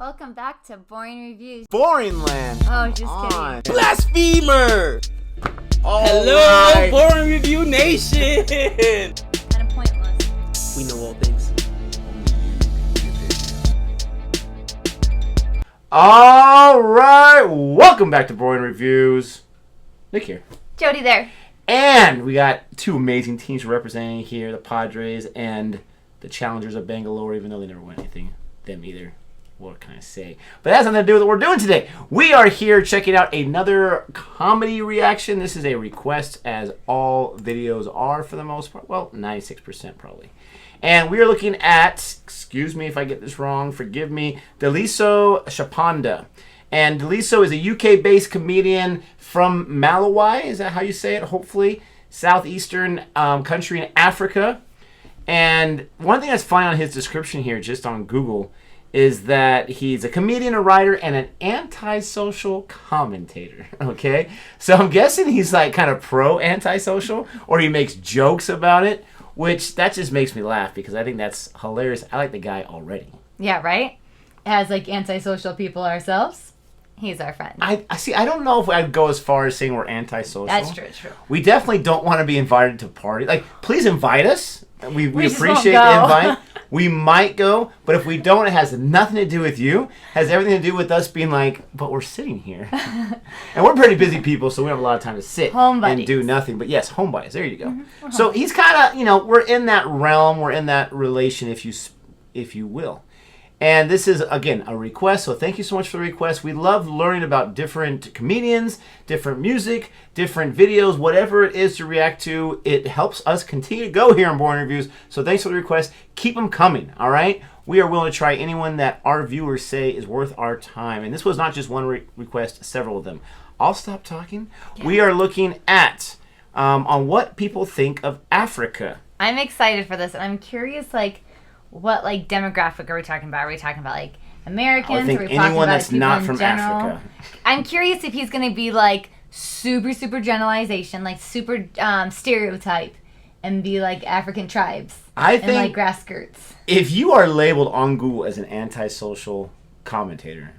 Welcome back to Boring Reviews. Boring land. Oh, just kidding. Blasphemer! Hello, right. Boring Review Nation! Kind of pointless. We know all things. All right, welcome back to Boring Reviews. Nick here. Jody there. And we got two amazing teams representing here, the Padres and the Challengers of Bangalore, even though they never won anything. Them either. What can I say? But that has nothing to do with what we're doing today. We are here checking out another comedy reaction. This is a request, as all videos are for the most part. Well, 96% probably. And we are looking at, excuse me if I get this wrong, forgive me, Daliso Chaponda. And Daliso is a UK-based comedian from Malawi. Is that how you say it? Hopefully. Southeastern country in Africa. And one thing that's funny on his description here, just on Google, is that he's a comedian, a writer, and an antisocial commentator, okay? So I'm guessing he's like kind of pro-antisocial, or he makes jokes about it, which that just makes me laugh because I think that's hilarious. I like the guy already. Yeah, right? As like antisocial people ourselves, he's our friend. I see. I don't know if I'd go as far as saying we're antisocial. That's true, true. We definitely don't want to be invited to parties. Like, please invite us. We just appreciate won't the go. invite. We might go, but if we don't, it has nothing to do with you. It has everything to do with us being like, but we're sitting here. And we're pretty busy people, so we have a lot of time to sit Home and buddies. do nothing. But yes, home buddies. There you go. So he's kind of, we're in that realm. We're in that relation, if you will. And this is, again, a request, so thank you so much for the request. We love learning about different comedians, different music, different videos, whatever it is to react to. It helps us continue to go here on Boring Reviews, so thanks for the request. Keep them coming, all right? We are willing to try anyone that our viewers say is worth our time. And this was not just one request, several of them. I'll stop talking. Yeah. We are looking at on what people think of Africa. I'm excited for this, and I'm curious, what demographic are we talking about? Are we talking about Americans? I think are we talking anyone about that's people not in from general? Africa. I'm curious if he's going to be super generalization, super stereotype, and be African tribes. I think and grass skirts. If you are labeled on Google as an antisocial commentator,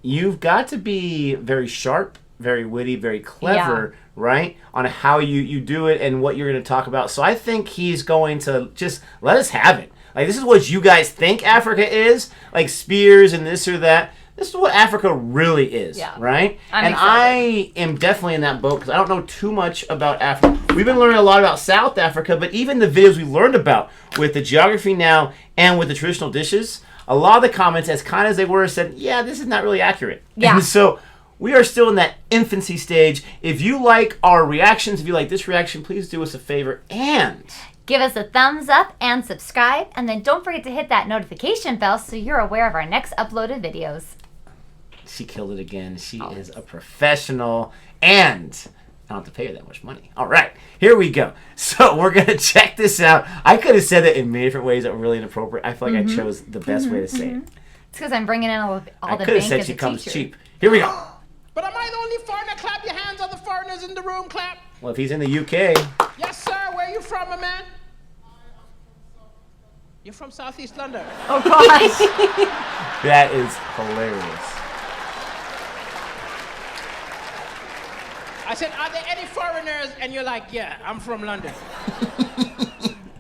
you've got to be very sharp, very witty, very clever, right? On how you do it and what you're going to talk about. So I think he's going to just let us have it. This is what you guys think Africa is, spears and this or that. This is what Africa really is, right? I am definitely in that boat because I don't know too much about Africa. We've been learning a lot about South Africa, but even the videos we learned about with the geography now and with the traditional dishes, a lot of the comments, as kind as they were, said, yeah, this is not really accurate. Yeah. And so we are still in that infancy stage. If you like our reactions, if you like this reaction, please do us a favor and give us a thumbs up and subscribe, and then don't forget to hit that notification bell so you're aware of our next uploaded videos. She killed it again. She is a professional, and I don't have to pay her that much money. All right, here we go. So we're going to check this out. I could have said it in many different ways that were really inappropriate. I feel like I chose the best way to say it. It's because I'm bringing in all the I bank could have said as she a comes teacher. cheap. Here we go. But am I the only foreigner? Clap your hands. Other foreigners in the room, clap. Well, if he's in the UK. Yes, sir. Where are you from, my man? You're from Southeast London. Oh, gosh. That is hilarious. I said, are there any foreigners? And you're like, yeah, I'm from London.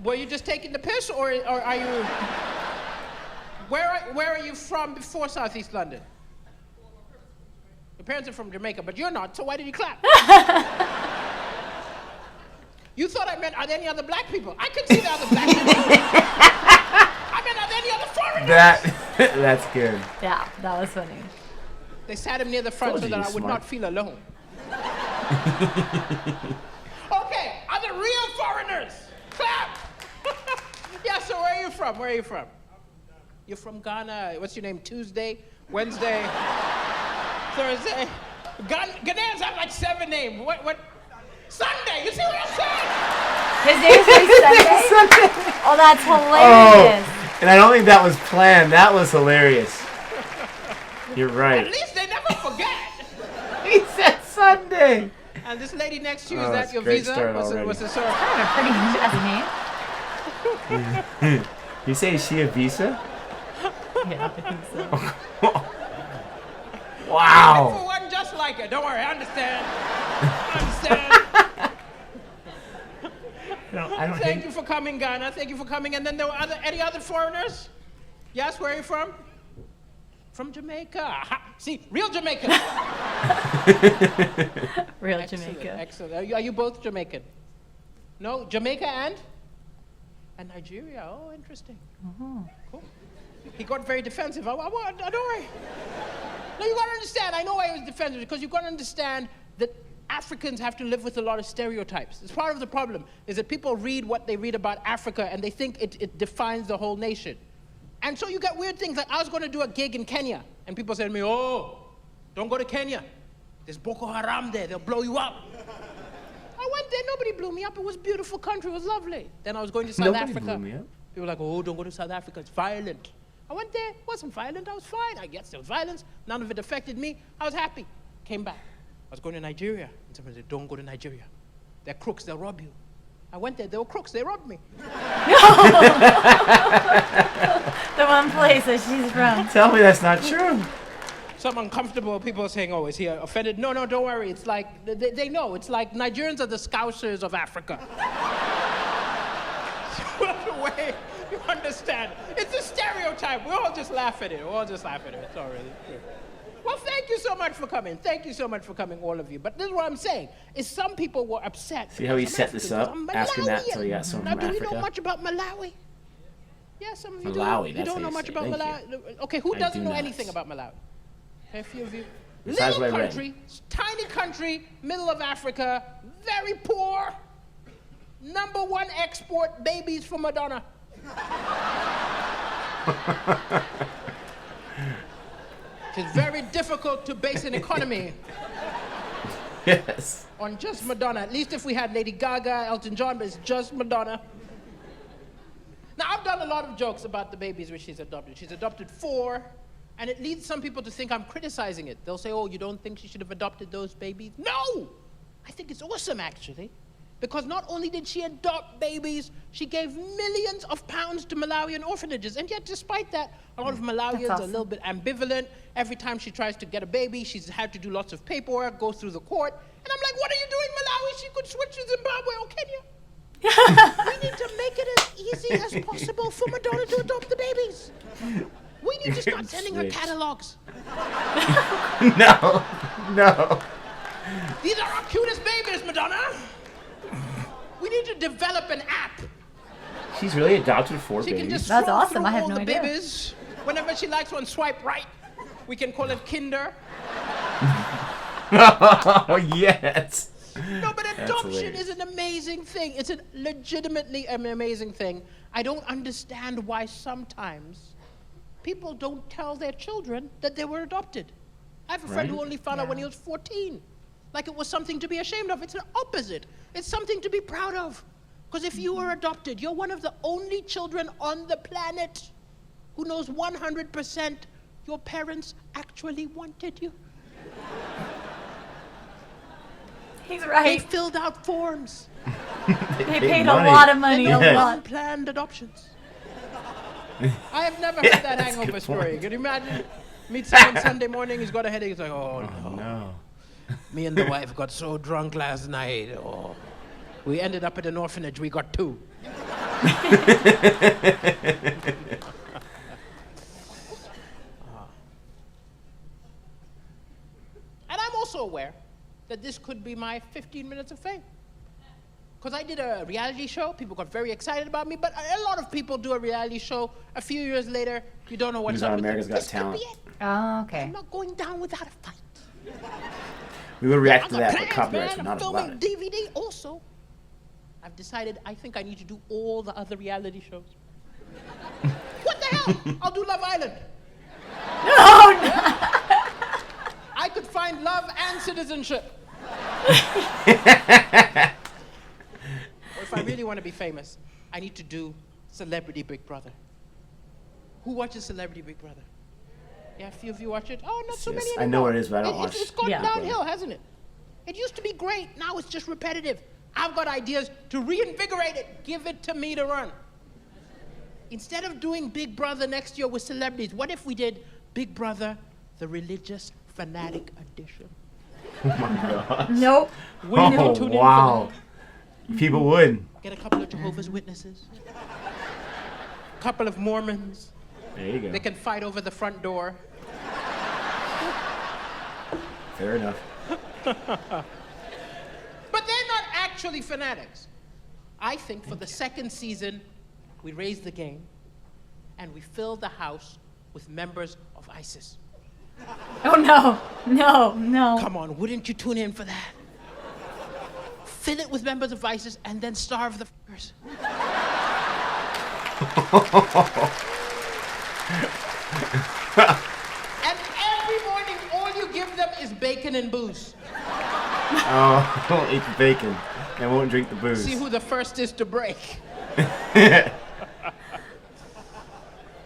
Were you just taking the piss, or are you... Where are you from before Southeast London? Your parents are from Jamaica, but you're not, so why did you clap? You thought I meant, are there any other black people? I couldn't see the other black people. I meant, are there any other foreigners? That's good. Yeah, that was funny. They sat him near the front so that I would not feel alone. Okay, are there real foreigners? Clap! Yeah, so where are you from? Where are you from? You're from Ghana. What's your name? Tuesday? Wednesday? Thursday? Ghanaians have 7 names. What? Sunday! You see what I'm saying? His name's Sunday? Oh, that's hilarious. Oh, and I don't think that was planned. That was hilarious. You're right. At least they never forget. He said Sunday. And this lady next to you, is Oh, that that's your a great visa? start What's already. the sort Kind of a pretty jazzy name. You say, is she a visa? Yeah, I think so. Wow. For one just like it. Don't worry, I understand. I understand. No, I don't Thank think. you for coming, Ghana. Thank you for coming. And then there were any other foreigners? Yes, where are you from? From Jamaica. Aha. See, real Jamaican. Real Excellent, Jamaica. excellent. Are you both Jamaican? No, Jamaica and Nigeria. Oh, interesting. Cool. He got very defensive. Don't worry. No, you gotta understand. I know why he was defensive, because you gotta understand that Africans have to live with a lot of stereotypes. It's part of the problem, is that people read what they read about Africa and they think it defines the whole nation. And so you get weird things, like I was gonna do a gig in Kenya, and people said to me, oh, don't go to Kenya. There's Boko Haram there, they'll blow you up. I went there, nobody blew me up. It was a beautiful country, it was lovely. Then I was going to South Nobody Africa. blew me up. People were like, oh, don't go to South Africa, it's violent. I went there, it wasn't violent, I was fine. I guess there was violence, none of it affected me. I was happy. Came back. I was going to Nigeria, and someone said, don't go to Nigeria. They're crooks, they'll rob you. I went there, they were crooks, they robbed me. The one place that she's from. Tell me that's not true. Some uncomfortable people are saying, oh, is he offended? No, don't worry. It's like, they know. It's like Nigerians are the Scousers of Africa. The way you understand. It's a stereotype. We all just laugh at it. It's all really true. Well, thank you so much for coming. Thank you so much for coming, all of you. But this is what I'm saying, is some people were upset. See how he Some set this up? Africans, I'm Asking that Malawian. till he got someone Now, from do we know Africa? much about Malawi? Yeah, some of you Malawi, do. You that's don't how know you much say it. about Thank Malawi? Okay, who I doesn't do know not. anything about Malawi? A few of you. Besides Little what I read. country, tiny country, middle of Africa, very poor. #1 export, babies for Madonna. It's very difficult to base an economy Yes. on just Madonna. At least if we had Lady Gaga, Elton John, but it's just Madonna. Now, I've done a lot of jokes about the babies which she's adopted. She's adopted 4, and it leads some people to think I'm criticizing it. They'll say, oh, you don't think she should have adopted those babies? No! I think it's awesome, actually. Because not only did she adopt babies, she gave millions of pounds to Malawian orphanages. And yet, despite that, a lot of Malawians are a little bit ambivalent. Every time she tries to get a baby, she's had to do lots of paperwork, go through the court. And I'm like, what are you doing, Malawi? She could switch to Zimbabwe or Kenya. We need to make it as easy as possible for Madonna to adopt the babies. We need to start sending her Switch. catalogs. No. These are our cutest babies, Madonna. We need to develop an app. She's really adopted 4 She can babies. just That's scroll awesome. through I had all no the idea. babies. Whenever she likes one, swipe right. We can call it Kinder. Oh, yes. No, but adoption hilarious. is an amazing thing. It's legitimately an amazing thing. I don't understand why sometimes people don't tell their children that they were adopted. I have a friend Right. who only found out when he was 14. Like it was something to be ashamed of. It's the opposite. It's something to be proud of. Because if you were adopted, you're one of the only children on the planet who knows 100% your parents actually wanted you. He's They right. filled out forms. They paid a money. lot of money. They A know lot. unplanned adoptions. I have never heard that that's a hangover good story. point. Can you imagine? Meet someone Sunday morning, he's got a headache. He's like, oh no. No. Me and the wife got so drunk last night. Oh. We ended up at an orphanage. We got 2. And I'm also aware that this could be my 15 minutes of fame. Because I did a reality show, people got very excited about me, but a lot of people do a reality show. A few years later, you don't know what's Who's up on with them. America's Got This could Talent? be it. Oh, okay. I'm not going down without a fight. We would react I to got that, but plans, copyrights man. are I'm not allowed. filming DVD also. I've decided I think I need to do all the other reality shows. What the hell? I'll do Love Island. I could find love and citizenship. Or if I really want to be famous, I need to do Celebrity Big Brother. Who watches Celebrity Big Brother? Yeah, a few of you watch it? Oh, not so Yes, many I anymore. know what it is, but I don't watch It's gone Yeah. downhill, hasn't it? It used to be great. Now it's just repetitive. I've got ideas to reinvigorate it. Give it to me to run. Instead of doing Big Brother next year with celebrities, what if we did Big Brother, the religious fanatic edition. Oh my God. Nope. Will you Oh, tune wow. in for People would. that? Get a couple of Jehovah's Witnesses, a couple of Mormons. There you go. They can fight over the front door. Fair enough. But they're not actually fanatics. I think for the second season, we raised the game and we filled the house with members of ISIS. Oh no. No. No. Come on, wouldn't you tune in for that? Fill it with members of ISIS and then starve the f***ers. And every morning, all you give them is bacon and booze. Oh, don't eat the bacon and won't drink the booze. See who the first is to break.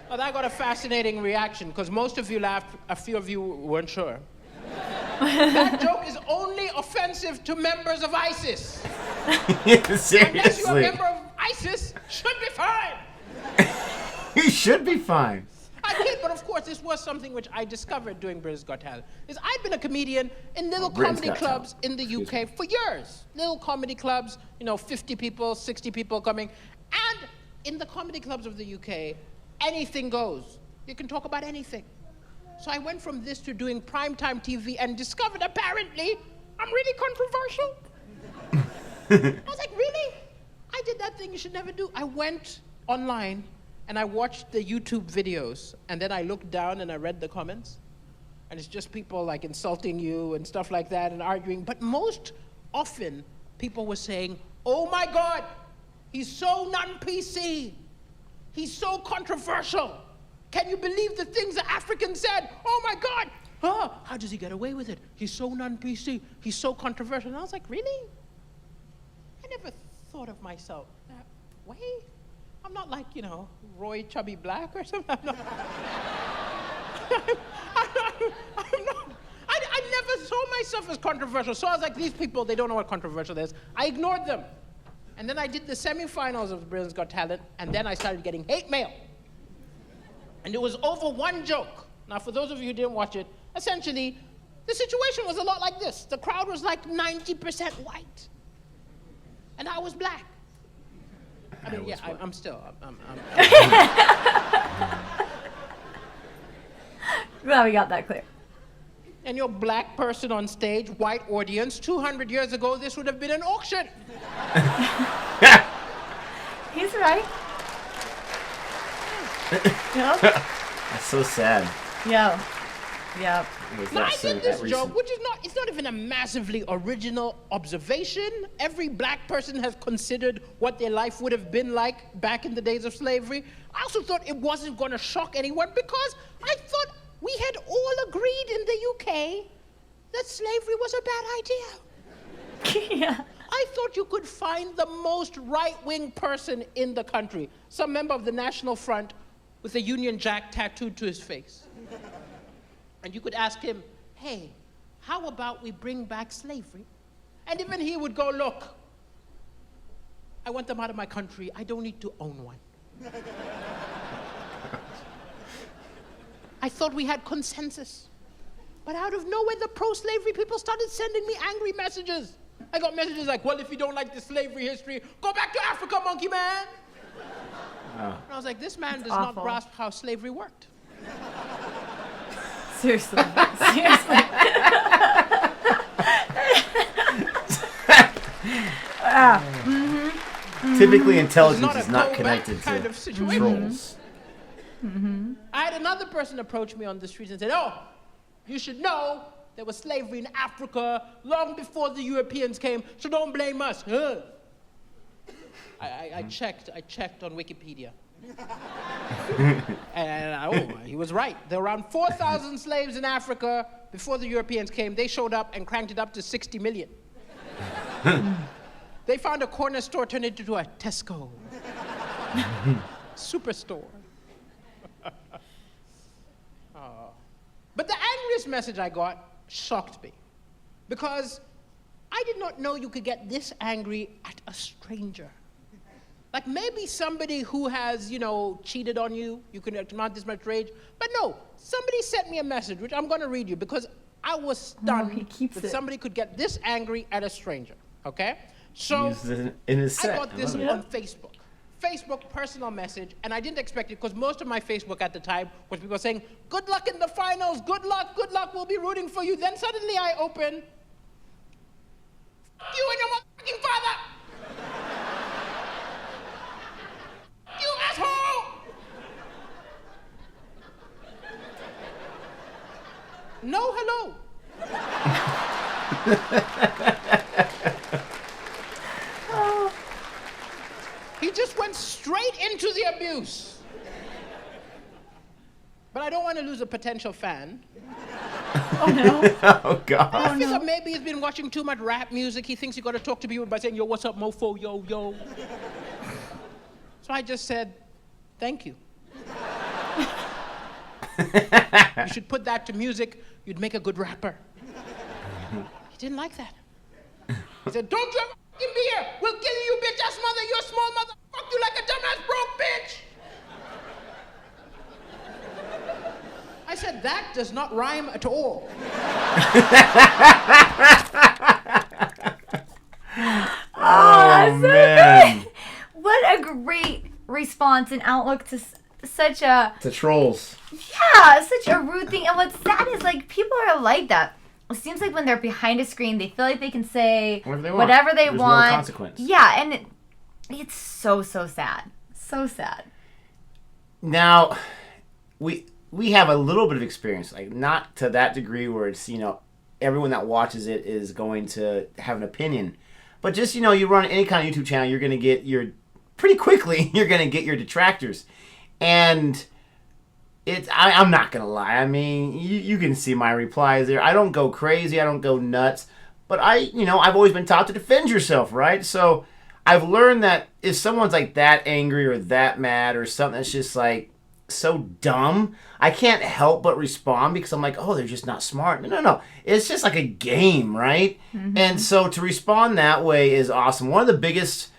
Well, that got a fascinating reaction because most of you laughed, a few of you weren't sure. That joke is only offensive to members of ISIS. Unless you're a Seriously. member of ISIS, should be fine. You should be fine. I did, but of course, this was something which I discovered doing Britain's Got Talent. Is I'd been a comedian in little Britain's comedy Got clubs Talent. in the UK for years. Little comedy clubs, 50 people, 60 people coming. And in the comedy clubs of the UK, anything goes. You can talk about anything. So I went from this to doing primetime TV and discovered apparently I'm really controversial. I was like, really? I did that thing you should never do. I went online and I watched the YouTube videos and then I looked down and I read the comments. And it's just people like insulting you and stuff like that and arguing. But most often people were saying, oh my God, he's so non-PC. He's so controversial. Can you believe the things the African said? Oh my God, how does he get away with it? He's so non-PC, he's so controversial. And I was like, really? I never thought of myself that way. I'm not like, Roy Chubby Black or something. I'm not. I never saw myself as controversial. So I was like, these people, they don't know what controversial is. I ignored them. And then I did the semifinals of Britain's Got Talent, and then I started getting hate mail. And it was over one joke. Now, for those of you who didn't watch it, essentially, the situation was a lot like this. The crowd was like 90% white. And I was black. I mean, yeah, I'm still. Glad we got that clear. And you're a black person on stage, white audience. 200 years ago, this would have been an auction. He's right. Yep. That's so sad. Yep. Yep. It was Now, that I sad- did this that joke, recent. which is it's not even a massively original observation. Every black person has considered what their life would have been like back in the days of slavery. I also thought it wasn't going to shock anyone because I thought we had all agreed in the UK that slavery was a bad idea. Yeah. I thought you could find the most right-wing person in the country, some member of the National Front with a Union Jack tattooed to his face. And you could ask him, hey, how about we bring back slavery? And even he would go, look, I want them out of my country. I don't need to own one. I thought we had consensus. But out of nowhere, the pro-slavery people started sending me angry messages. I got messages like, well, if you don't like the slavery history, go back to Africa, monkey man. Oh. And I was like, this man does awful. not grasp how slavery worked. Seriously. Seriously. Typically, It's intelligence not is a not go connected back kind to of situation. trolls. I had another person approach me on the streets and said, oh, you should know there was slavery in Africa long before the Europeans came, so don't blame us. Huh? I checked on Wikipedia. And he was right. There were around 4,000 slaves in Africa before the Europeans came. They showed up and cranked it up to 60 million. They found a corner store turned into a Tesco. Superstore. But the angriest message I got shocked me. Because I did not know you could get this angry at a stranger. Like maybe somebody who has, cheated on you, you can not this much rage. But no, somebody sent me a message, which I'm going to read you because I was stunned that somebody could get this angry at a stranger, okay? So in his set. I got this on Facebook. Facebook personal message, and I didn't expect it because most of my Facebook at the time was people saying, good luck in the finals, good luck, we'll be rooting for you. Then suddenly I open, F you and your motherfucking father! You asshole! No hello. He just went straight into the abuse. But I don't want to lose a potential fan. Oh, no. Oh, God. I figure maybe he's been watching too much rap music. He thinks you got to talk to people by saying, yo, what's up, mofo, yo, yo. So I just said, thank you. You should put that to music. You'd make a good rapper. He didn't like that. He said, don't you ever fucking be here. We'll kill you, bitch ass mother. You're a small mother. Fuck you like a dumbass broke bitch. I said, that does not rhyme at all. Oh, so man. good. What a great response and outlook to such a... To trolls. Yeah, such a rude thing. And what's sad is, like, people are like that. It seems like when they're behind a screen, they feel like they can say whatever they There's want. no consequence. Yeah, and it's so sad. So sad. Now, we have a little bit of experience, like not to that degree where it's, everyone that watches it is going to have an opinion. But just, you run any kind of YouTube channel, you're going to get pretty quickly, you're going to get your detractors. And I'm not going to lie. I mean, you can see my replies there. I don't go crazy. I don't go nuts. But I've always been taught to defend yourself, right? So I've learned that if someone's like that angry or that mad or something that's just like so dumb, I can't help but respond because I'm like, oh, they're just not smart. No. It's just like a game, right? Mm-hmm. And so to respond that way is awesome. One of the biggest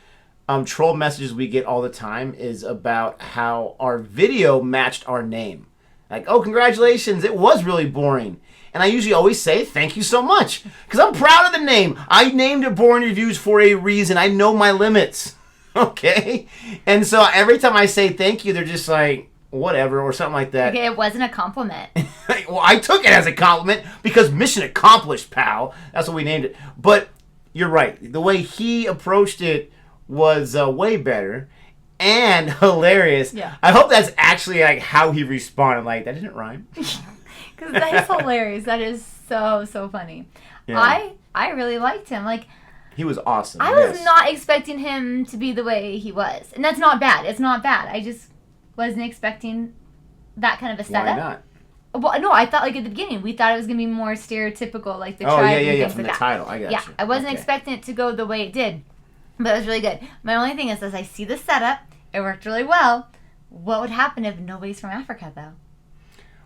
troll messages we get all the time is about how our video matched our name. Like, oh, congratulations, it was really boring. And I usually always say, thank you so much. Because I'm proud of the name. I named it Boring Reviews for a reason. I know my limits. Okay? And so every time I say thank you, they're just like, whatever, or something like that. Okay, it wasn't a compliment. Well, I took it as a compliment because mission accomplished, pal. That's what we named it. But you're right. The way he approached it was way better and hilarious. Yeah. I hope that's actually like how he responded. Like, that didn't rhyme. Because that is hilarious. That is so funny. Yeah. I really liked him. Like, He was awesome. I was not expecting him to be the way he was. And that's not bad. It's not bad. I just wasn't expecting that kind of a setup. Why not? Well, no, I thought like at the beginning, we thought it was going to be more stereotypical, like the tribe and things from like the that. title. I got you. Yeah, I wasn't expecting it to go the way it did. But it was really good. My only thing is, as I see the setup, it worked really well. What would happen if nobody's from Africa, though?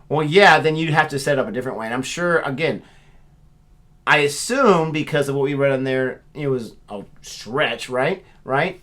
Well, yeah, then you'd have to set up a different way. And I'm sure, again, I assume because of what we read on there, it was a stretch, right?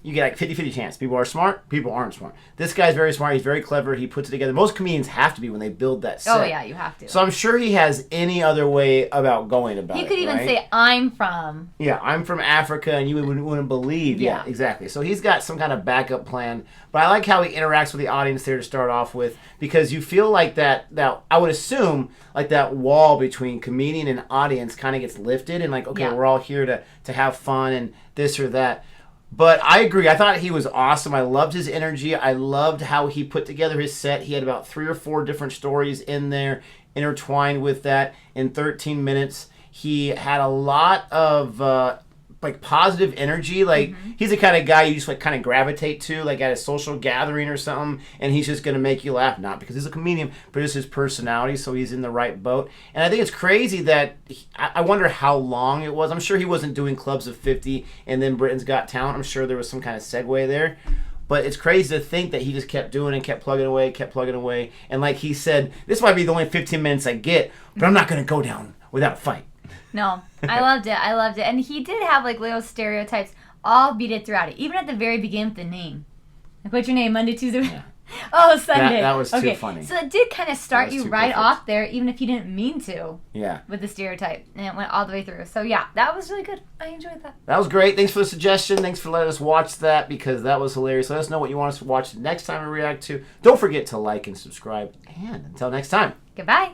You get like 50-50 chance. People are smart, people aren't smart. This guy's very smart, he's very clever, he puts it together. Most comedians have to be when they build that set. Oh, yeah, you have to. So I'm sure he has any other way about going about it. He could even right? say, I'm from. Yeah, I'm from Africa, and you wouldn't believe. Yeah, exactly. So he's got some kind of backup plan. But I like how he interacts with the audience there to start off with, because you feel like that I would assume, like that wall between comedian and audience kind of gets lifted, and like, okay, we're all here to have fun and this or that. But I agree. I thought he was awesome. I loved his energy. I loved how he put together his set. He had about 3 or 4 different stories in there intertwined with that in 13 minutes. He had a lot of like positive energy. Like he's the kind of guy you just like kind of gravitate to, like at a social gathering or something, and he's just gonna make you laugh. Not because he's a comedian, but just his personality. So he's in the right boat. And I think it's crazy that I wonder how long it was. I'm sure he wasn't doing Clubs of 50 and then Britain's Got Talent. I'm sure there was some kind of segue there. But it's crazy to think that he just kept doing it, kept plugging away. And like he said, this might be the only 15 minutes I get, but I'm not gonna go down without a fight. No, I loved it. And he did have like little stereotypes all beaded throughout it, even at the very beginning with the name. Like, what's your name? Monday, Tuesday. Oh, Sunday. That was too okay. funny. So it did kind of start you right perfect. off there, even if you didn't mean to. Yeah. With the stereotype, and it went all the way through. So yeah, that was really good. I enjoyed that. That was great. Thanks for the suggestion. Thanks for letting us watch that because that was hilarious. Let us know what you want us to watch next time we react to. Don't forget to like and subscribe. And until next time. Goodbye.